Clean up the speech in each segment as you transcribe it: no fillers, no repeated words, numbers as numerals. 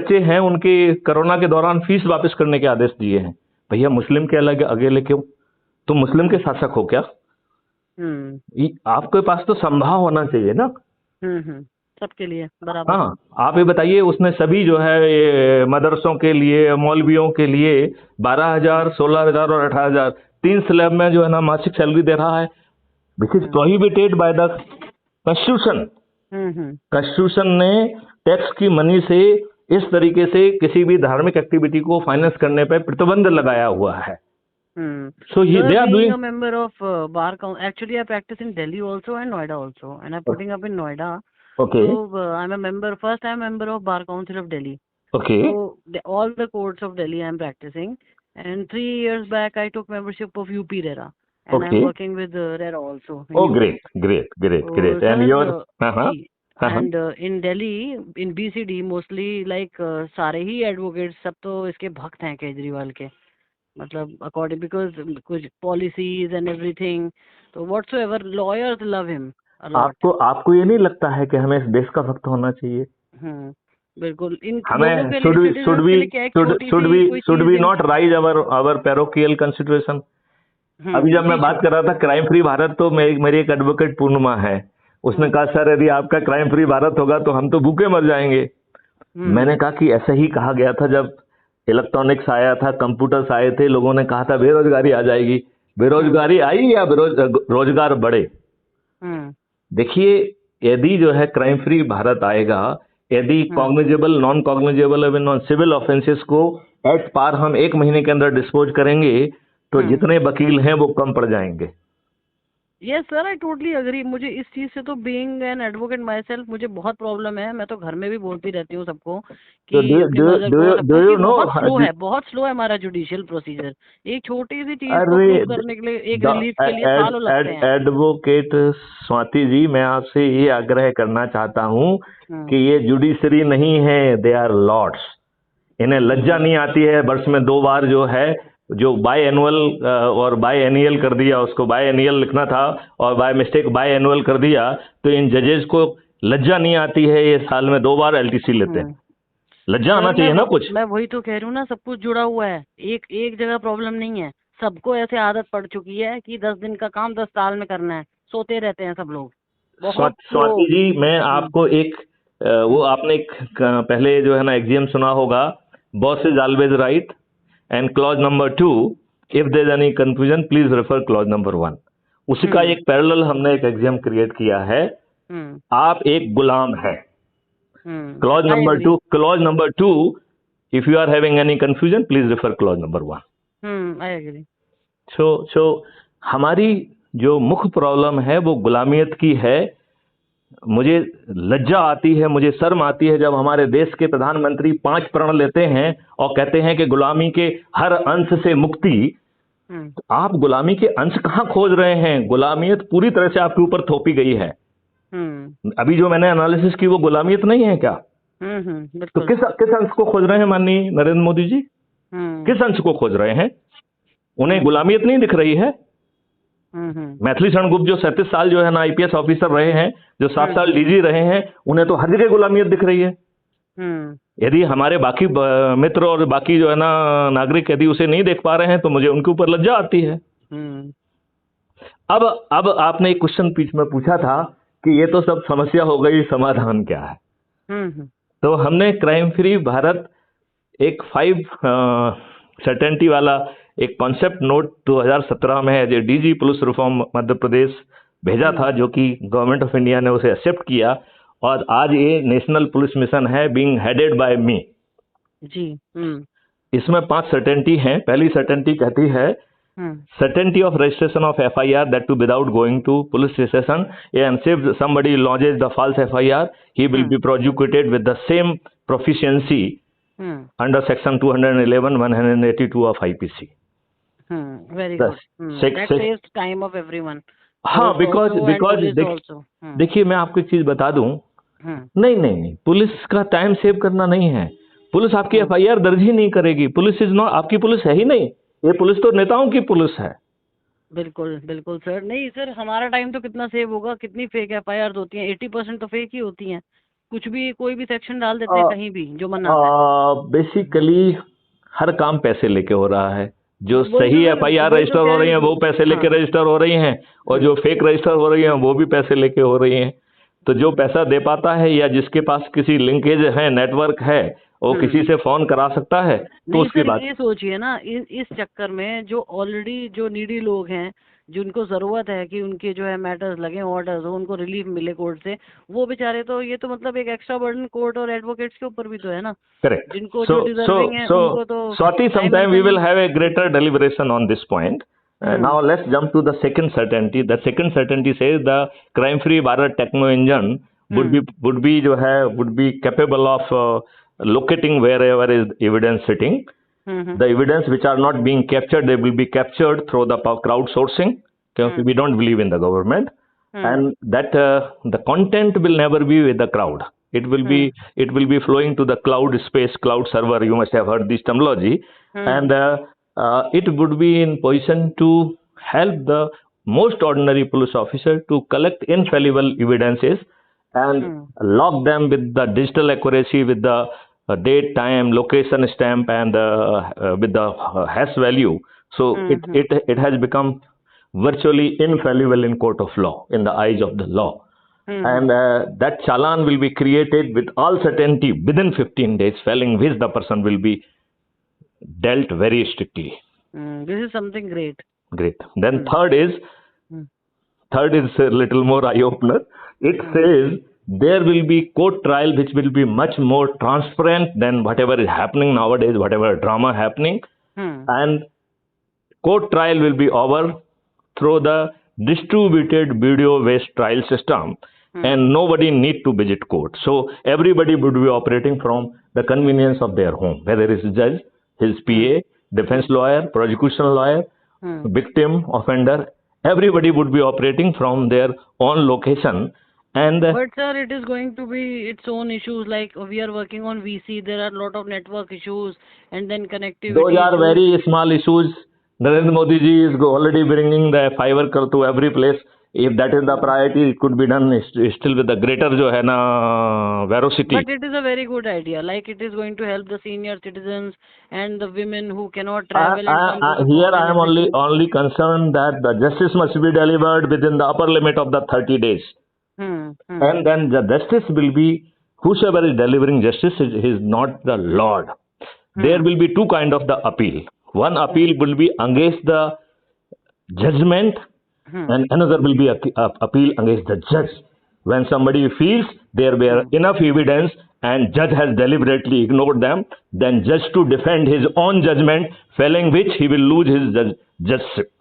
बच्चे हैं उनके कोरोना के दौरान फीस वापस करने के आदेश दिए हैं। भैया मुस्लिम के अलग अकेले क्यों? तुम मुस्लिम के शासक हो क्या? आपके पास तो संभाव होना चाहिए ना। सबके लिए बराबर। हाँ, आप ये बताइए, उसने सभी जो है ये मदरसों के लिए, मौलवियों के लिए 12,000, 16,000 और 18,000 तीन स्लैब में जो है ना मासिक सैलरी दे रहा है, which is prohibited by the constitution. Constitution ने टैक्स की मनी से इस तरीके से किसी भी धार्मिक एक्टिविटी को फाइनेंस करने पर प्रतिबंध लगाया हुआ है। So they are being a member of bar council. Actually, I practice in Delhi also and Noida also, and I'm putting up in Noida. Okay. So I'm a member. First, I'm a member of Bar Council of Delhi. Okay. So all the courts of Delhi I'm practicing. And 3 years back, I took membership of UP RERA, and I'm working with RERA also. Oh, great. And your and in Delhi, in BCD, mostly like सारे ही advocates सब तो इसके भक्त हैं केजरीवाल के, मतलब according, because कुछ policies and everything, तो whatsoever lawyers love him a lot. आपको ये नहीं लगता है कि हमें इस देश का भक्त होना चाहिए? बिल्कुल। इन हमें should we not rise our parochial consideration? अभी जब मैं बात कर रहा था क्राइम फ्री भारत, तो मेरी एक एडवोकेट पूर्णिमा है, उसने कहा सर यदि आपका क्राइम फ्री भारत होगा तो हम तो भूखे मर जाएंगे। मैंने कहा कि ऐसा ही कहा गया था जब इलेक्ट्रॉनिक्स आया था, कंप्यूटर्स आए थे, लोगों ने कहा था बेरोजगारी आ जाएगी। बेरोजगारी आई या रोजगार बढ़े? देखिए, यदि जो है क्राइम फ्री भारत आएगा, यदि कॉग्निजेबल, नॉन कॉग्निजेबल एवं नॉन सिविल ऑफेंसेस को एट पार हम 1 महीने के अंदर डिस्पोज करेंगे तो जितने वकील हैं वो कम पड़ जाएंगे। Yes sir, I totally agree. मुझे इस चीज से तो being an advocate my self मुझे बहुत प्रॉब्लम है। मैं तो घर में भी बोलती रहती हूँ सबको कि बहुत स्लो है हमारा जुडिशियल प्रोसीजर। एक छोटी सी चीज को प्रूव करने के लिए, एक रिलीफ के लिए सालों लगते हैं। एडवोकेट स्वाति जी, मैं आपसे ये आग्रह करना चाहता हूँ कि ये जुडिशरी नहीं है, दे आर लॉर्ड्स। इन्हें लज्जा नहीं आती है वर्ष में 2 बार जो है, जो बाय एनुअल और बाय एनुअल कर दिया, उसको बाय एनुअल लिखना था और बाय मिस्टेक बाय एनुअल कर दिया, तो इन जजेस को लज्जा नहीं आती है, ये साल में 2 बार एलटीसी लेते हैं। लज्जा आना चाहिए ना कुछ। मैं वही तो कह रही हूँ ना, सब कुछ जुड़ा हुआ है, एक जगह प्रॉब्लम नहीं है। सबको ऐसे आदत पड़ चुकी है कि 10 दिन का काम 10 साल में करना है, सोते रहते हैं सब लोग। स्वाति जी, मैं आपको एक वो आपने एक पहले जो है ना एग्जाम सुना होगा, boss is always right and clause number 2, if there is any confusion please refer clause number 1। उसी का एक पैरेलल हमने एक एग्जाम क्रिएट किया है। आप एक गुलाम है। Clause number 2, if you are having any confusion please refer clause number 1। I agree. So हमारी जो मुख्य प्रॉब्लम है वो गुलामियत की है। मुझे लज्जा आती है, मुझे शर्म आती है जब हमारे देश के प्रधानमंत्री 5 प्रण लेते हैं और कहते हैं कि गुलामी के हर अंश से मुक्ति। आप गुलामी के अंश कहाँ खोज रहे हैं? गुलामियत पूरी तरह से आपके ऊपर थोपी गई है। अभी जो मैंने एनालिसिस की वो गुलामियत नहीं है क्या? तो किस अंश को खोज रहे हैं माननीय नरेंद्र मोदी जी? किस अंश को खोज रहे हैं? उन्हें गुलामियत नहीं दिख रही है। मैथिली शरण गुप्त जो 37 साल जो है ना आईपीएस ऑफिसर रहे हैं, जो 7 साल डीजी रहे हैं, उन्हें तो हर जगह गुलामियत दिख रही है। यदि हमारे बाकी मित्र और बाकी जो है ना नागरिक यदि उसे नहीं देख पा रहे हैं तो मुझे उनके ऊपर लज्जा आती है। अब आपने एक क्वेश्चन बीच में पूछा था कि ये तो सब समस्या हो गई, समाधान क्या है? तो हमने क्राइम फ्री भारत एक 5 सर्टेनिटी वाला एक कॉन्सेप्ट नोट 2017 में as a DG police reform Madhya Pradesh भेजा था, जो कि गवर्नमेंट ऑफ इंडिया ने उसे एक्सेप्ट किया और आज ये नेशनल पुलिस मिशन है, बीइंग हेडेड बाय मी जी। इसमें 5 सर्टेनिटी हैं। पहली सर्टेनिटी कहती है certainty of registration of FIR, that too without going to police station, and if somebody lodges the false FIR, he will be prosecuted with the same proficiency under section 211, 182 of IPC. Very good. That saves time of everyone. हाँ, because देखिए मैं आपको एक चीज बता दूं, नहीं, police का टाइम सेव करना नहीं है। पुलिस आपकी FIR दर्ज ही नहीं करेगी। पुलिस इज नॉट, आपकी पुलिस है ही नहीं। ये पुलिस तो नेताओं की पुलिस है। बिल्कुल सर। नहीं सर, हमारा टाइम तो कितना सेव होगा। कितनी फेक FIR होती हैं? 80% तो फेक ही होती हैं। कुछ भी कोई भी सेक्शन डाल देते हैं कहीं भी जो मन आता है। बेसिकली हर काम पैसे लेके हो रहा है। जो वही तो सही सर, एफआईआर वही तो रजिस्टर कह हो रही रही हैं वो हूँ। पैसे लेके हाँ। रजिस्टर हो रही हैं, और जो फेक रजिस्टर हो रही हैं वो भी पैसे लेके हो रही हैं। तो जो पैसा दे पाता है या जिसके पास किसी लिंकेज है, नेटवर्क है, वो किसी से फोन करा सकता है, तो नहीं उसकी सर, बात। ये सोचिए ना, इस चक्कर में जो ऑलरेडी जो नीडी लोग हैं, जिनको जरूरत है कि उनके जो है मैटर्स लगे, ऑर्डर्स हो, उनको रिलीफ मिले कोर्ट से, वो बेचारे तो, ये तो मतलब एक एक्स्ट्रा बर्डन कोर्ट और एडवोकेट्स के ऊपर भी तो है ना। Correct. जिनको So, जो so, डिजर्विंग है so, उनको तो Swati, टाइम sometime मिलता we नहीं will है। have a greater deliberation on this point. Now let's jump to the second certainty. The second certainty says the crime-free Bharat techno engine would be जो है would be capable of locating wherever is evidence sitting. The evidence which are not being captured, they will be captured through the crowdsourcing. क्योंकि we don't believe in the government, and that the content will never be with the crowd. It will be flowing to the cloud space, cloud server. You must have heard this terminology, and it would be in position to help the most ordinary police officer to collect infallible evidences and log them with the digital accuracy, with the date, time, location stamp, and with the hash value. So it has become virtually infallible in court of law, in the eyes of the law. And that challan will be created with all certainty within 15 days, failing which the person will be dealt very strictly. This is something great. Great. Then third is a little more eye opener. It says there will be court trial which will be much more transparent than whatever is happening nowadays, whatever drama happening. And court trial will be over through the distributed video based trial system, and nobody need to visit court. So everybody would be operating from the convenience of their home, whether it's judge, his PA, defense lawyer, prosecution lawyer, victim, offender. Everybody would be operating from their own location. And But sir, it is going to be its own issues. Like we are working on VC, there are a lot of network issues, and then connectivity those are issues. very small issues. Narendra Modi ji is already bringing the fiber to every place. If that is the priority, it could be done still with the greater जो है ना veracity. But it is a very good idea. Like it is going to help the senior citizens and the women who cannot travel. And come to the Here court I and am everything. only concerned that the justice must be delivered within the upper limit of the 30 days. And then the justice will be, whosoever is delivering justice is not the Lord. There will be two kind of the appeal. One appeal will be against the judgment, and another will be appeal against the judge. When somebody feels there were enough evidence and judge has deliberately ignored them, then judge to defend his own judgment, failing which he will lose his judgeship.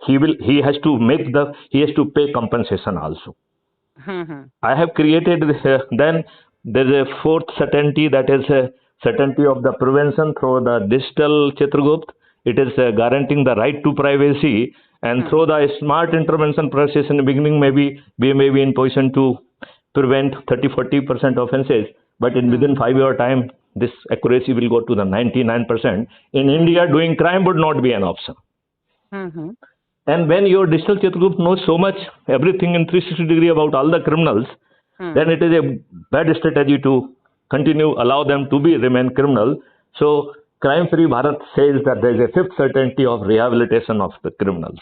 He has to pay compensation also. I have created then there is a fourth certainty, that is a certainty of the prevention through the digital Chitragupt. It is guaranteeing the right to privacy, and through the smart intervention process in the beginning, we may be in position to prevent 30-40% offenses, but within 5-year time, this accuracy will go to the 99%. In India, doing crime would not be an option. And when your digital Chitragupt knows so much, everything in 360 degree about all the criminals, then it is a bad strategy to allow them to remain criminal. So crime-free Bharat says that there is a fifth certainty of rehabilitation of the criminals.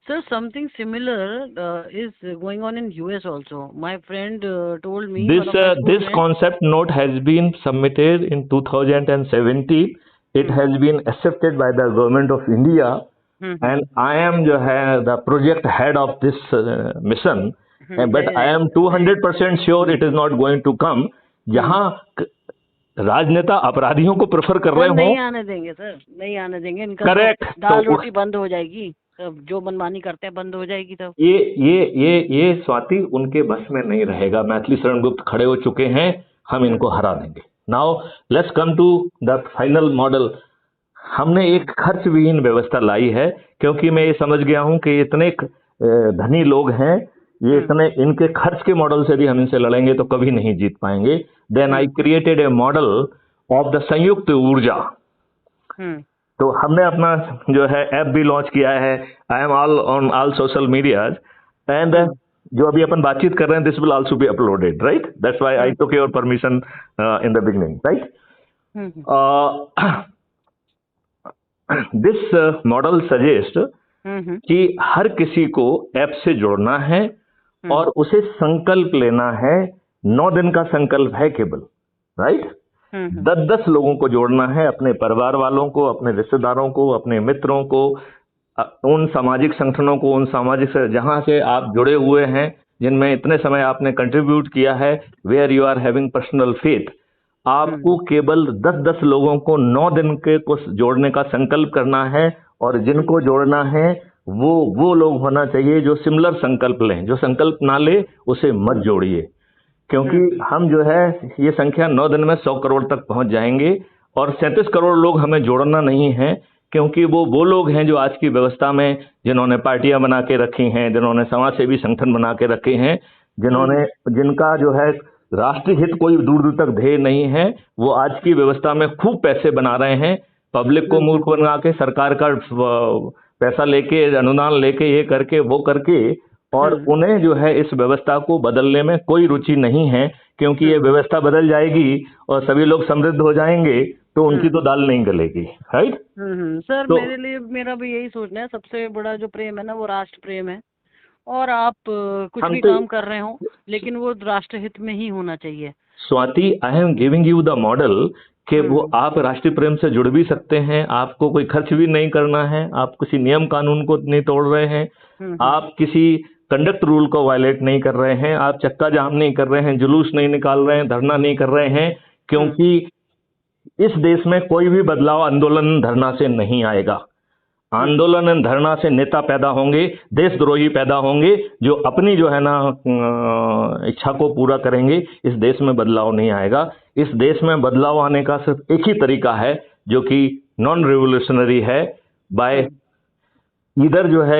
Sir, something similar is going on in US also. My friend told me this concept note has been submitted in 2017. It has been accepted by the government of India, and I am the project head of this mission. But I am 200% sure it is not going to come. जहाँ राजनेता अपराधियों को prefer कर रहे हो, नहीं आने देंगे सर, नहीं आने देंगे इनका। करेक्ट, दाल रोटी बंद हो जाएगी, सब जो मनमानी करते हैं बंद हो जाएगी। तब ये स्वाति उनके बस में नहीं रहेगा। मैथिली शरण गुप्त खड़े हो चुके हैं, हम इनको हरा देंगे। Now let's come to the final model. हमने एक खर्च विहीन व्यवस्था लाई है, क्योंकि मैं ये समझ गया हूं कि इतने धनी लोग हैं, ये इतने इनके खर्च के मॉडल से भी हम इनसे लड़ेंगे तो कभी नहीं जीत पाएंगे। Then I created a model of the संयुक्त ऊर्जा। तो हमने अपना जो है ऐप भी लॉन्च किया है। I am on all social media, and जो अभी अपन बातचीत कर रहे हैं, this will also be uploaded, right? That's why I took your permission in the beginning, right? This model suggest कि हर किसी को ऐप से जोड़ना है और उसे संकल्प लेना है, 9 दिन का संकल्प है केवल, राइट? 10-10 लोगों को जोड़ना है, अपने परिवार वालों को, अपने रिश्तेदारों को, अपने मित्रों को, उन सामाजिक संगठनों को, उन सामाजिक से जहां से आप जुड़े हुए हैं, जिनमें इतने समय आपने कंट्रीब्यूट किया है, where you are having personal faith, आपको केवल 10-10 लोगों को 9 दिन के को जोड़ने का संकल्प करना है। और जिनको जोड़ना है वो लोग होना चाहिए जो सिमिलर संकल्प लें। जो संकल्प ना ले उसे मत जोड़िए, क्योंकि हम जो है ये संख्या 9 दिन में 100 करोड़ तक पहुंच जाएंगे। और 37 करोड़ लोग हमें जोड़ना नहीं है, क्योंकि वो लोग हैं जो आज की व्यवस्था में, जिन्होंने पार्टियां बना के रखी हैं, जिन्होंने समाज सेवी संगठन बना के रखे हैं, जिनका जो है राष्ट्रीय हित कोई दूर दूर तक ध्येय नहीं है, वो आज की व्यवस्था में खूब पैसे बना रहे हैं, पब्लिक को मूर्ख बना के, सरकार का पैसा लेके, अनुदान लेके, ये करके वो करके, और उन्हें जो है इस व्यवस्था को बदलने में कोई रुचि नहीं है, क्योंकि ये व्यवस्था बदल जाएगी और सभी लोग समृद्ध हो जाएंगे तो उनकी तो दाल नहीं गलेगी, राइट? सर तो मेरा भी यही सोचना है, सबसे बड़ा जो प्रेम है ना वो राष्ट्र प्रेम है। और आप कुछ भी काम कर रहे हो लेकिन वो राष्ट्र हित में ही होना चाहिए। Swati, I am giving you the model कि वो आप राष्ट्रीय प्रेम से जुड़ भी सकते हैं, आपको कोई खर्च भी नहीं करना है, आप किसी नियम कानून को नहीं तोड़ रहे हैं, आप किसी कंडक्ट रूल को वायलेट नहीं कर रहे हैं, आप चक्का जाम नहीं कर रहे हैं, जुलूस नहीं निकाल रहे हैं, धरना नहीं कर रहे हैं, क्योंकि इस देश में कोई भी बदलाव आंदोलन धरना से नहीं आएगा। आंदोलन धरना से नेता पैदा होंगे, देशद्रोही पैदा होंगे, जो अपनी जो है ना इच्छा को पूरा करेंगे। इस देश में बदलाव नहीं आएगा। इस देश में बदलाव आने का सिर्फ एक ही तरीका है, जो कि नॉन रिवोल्यूशनरी है, बाय इधर जो है